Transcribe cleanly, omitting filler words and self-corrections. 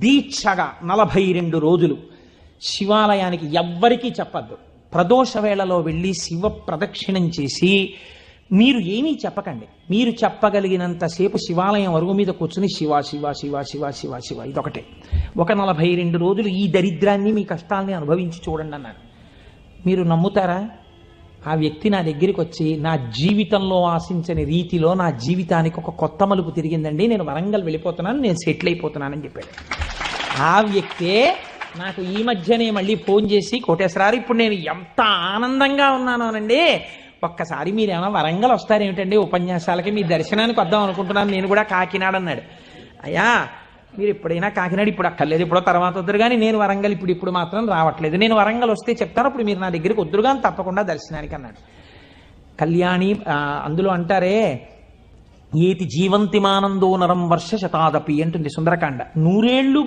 దీక్షగా 42 రోజులు శివాలయానికి ఎవ్వరికీ చెప్పద్దు. ప్రదోష వేళలో వెళ్ళి శివ ప్రదక్షిణం చేసి మీరు ఏమీ చెప్పకండి. మీరు చెప్పగలిగినంతసేపు శివాలయం అరుగు మీద కూర్చుని శివ శివ శివ శివ శివ శివ ఇదొకటే. ఒక 42 రోజులు ఈ దరిద్రాన్ని మీ కష్టాల్ని అనుభవించి చూడండి అన్నాడు. మీరు నమ్ముతారా? ఆ వ్యక్తి నా దగ్గరికి వచ్చి నా జీవితంలో ఆశించని రీతిలో నా జీవితానికి ఒక కొత్త మలుపు తిరిగిందండి, నేను వరంగల్ వెళ్ళిపోతున్నాను, నేను సెటిల్ అయిపోతున్నానని చెప్పాడు. ఆ వ్యక్తే నాకు ఈ మధ్యనే మళ్ళీ ఫోన్ చేసి, కోటేశ్వరారు ఇప్పుడు నేను ఎంత ఆనందంగా ఉన్నానోనండి, ఒక్కసారి మీరేమన్నా వరంగల్ వస్తారేమిటండి ఉపన్యాసాలకి, మీ దర్శనానికి వద్దాం అనుకుంటున్నాను, నేను కూడా కాకినాడ అన్నాడు. అయ్యా మీరు ఎప్పుడైనా కాకినాడ ఇప్పుడు అక్కర్లేదు, ఇప్పుడు తర్వాత వద్దురు కానీ నేను వరంగల్ ఇప్పుడు మాత్రం రావట్లేదు, నేను వరంగల్ వస్తే చెప్తాను, అప్పుడు మీరు నా దగ్గరికి వద్దురు కానీ తప్పకుండా దర్శనానికి అన్నాడు. కళ్యాణి అందులో అంటారే, ఏతి జీవంతిమానందో నరం వర్ష శతాదపి అంటుంది సుందరకాండ. 100 ఏళ్ళు